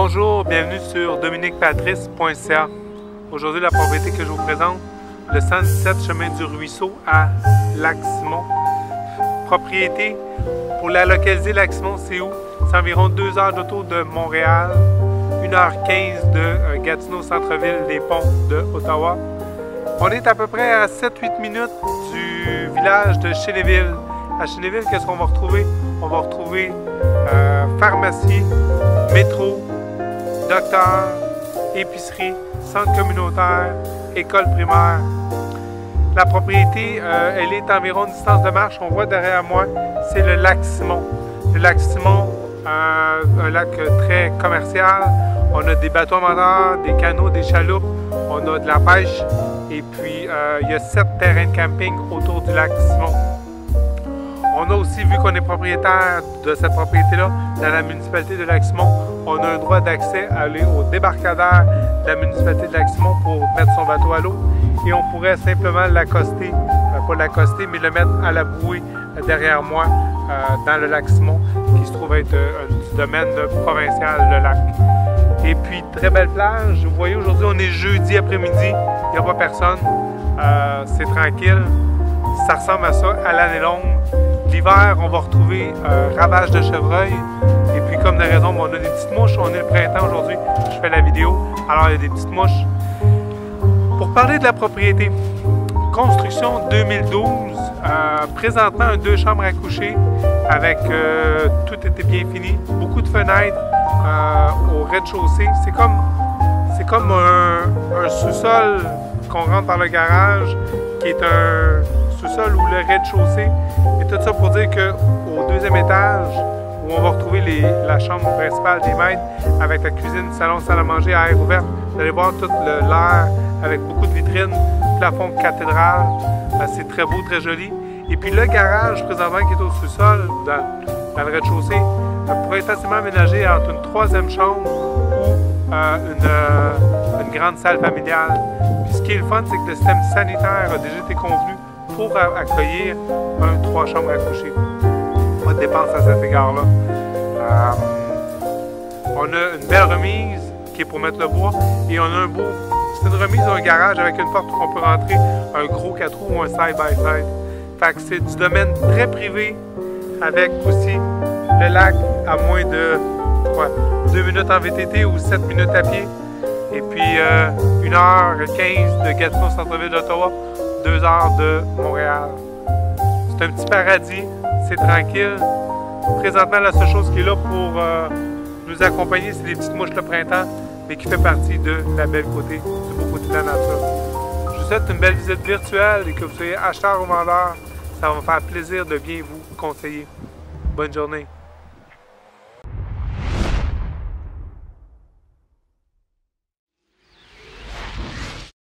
Bonjour, bienvenue sur dominiquepatrice.ca. Aujourd'hui, la propriété que je vous présente, le 117 chemin du Ruisseau à Lac-Simon. Propriété, pour la localiser, Lac-Simon, c'est où? C'est environ 2 heures d'auto de Montréal, 1h15 de Gatineau, centre-ville des ponts de Ottawa. On est à peu près à 7-8 minutes du village de Chénéville. À Chénéville, qu'est-ce qu'on va retrouver? On va retrouver pharmacie, métro, docteur, épicerie, centre communautaire, école primaire. La propriété, elle est environ une distance de marche. On voit derrière moi, c'est le lac Simon. Le lac Simon, un lac très commercial. On a des bateaux moteurs, des canots, des chaloupes. On a de la pêche. Et puis, il y a 7 terrains de camping autour du lac Simon. On a aussi, vu qu'on est propriétaire de cette propriété-là, dans la municipalité de Lac-Simon, on a un droit d'accès à aller au débarcadère de la municipalité de Lac-Simon pour mettre son bateau à l'eau. Et on pourrait simplement l'accoster, pas l'accoster, mais le mettre à la bouée derrière moi, dans le Lac-Simon, qui se trouve être du domaine provincial, le lac. Et puis, très belle plage. Vous voyez, aujourd'hui, on est jeudi après-midi, il n'y a pas personne, c'est tranquille. Ça ressemble à ça à l'année longue. L'hiver, on va retrouver ravage de chevreuil. Et puis, comme de raison, on a des petites mouches. On est le printemps aujourd'hui. Je fais la vidéo. Alors, il y a des petites mouches. Pour parler de la propriété, construction 2012. Présentement, un 2 chambres à coucher avec tout était bien fini. Beaucoup de fenêtres au rez-de-chaussée. C'est comme un sous-sol qu'on rentre par le garage, qui est un sous-sol ou le rez-de-chaussée. Et tout ça pour dire qu'au 2e étage, où on va retrouver la chambre principale des maîtres, avec la cuisine, salon, salle à manger à air ouvert, vous allez voir tout l'air avec beaucoup de vitrines, plafond de cathédrale. C'est très beau, très joli. Et puis le garage, présentement, qui est au sous-sol, dans le rez-de-chaussée, pourrait être facilement aménagé entre une 3e chambre ou une grande salle familiale. Puis ce qui est le fun, c'est que le système sanitaire a déjà été convenu pour accueillir un 3 chambres à coucher. Pas de dépenses à cet égard-là. On a une belle remise qui est pour mettre le bois et on a un beau... C'est une remise d'un garage avec une porte où on peut rentrer un gros 4 roues ou un side-by-side. Fait que c'est du domaine très privé avec aussi le lac à moins de 2 minutes en VTT ou 7 minutes à pied. Et puis 1h15 de Gatineau, centre-ville d'Ottawa, 2 heures de Montréal. C'est un petit paradis, c'est tranquille. Présentement, la seule chose qui est là pour nous accompagner, c'est les petites mouches le printemps, mais qui fait partie de la belle côté, du beau côté de la nature. Je vous souhaite une belle visite virtuelle et que vous soyez acheteur ou vendeur. Ça va me faire plaisir de bien vous conseiller. Bonne journée.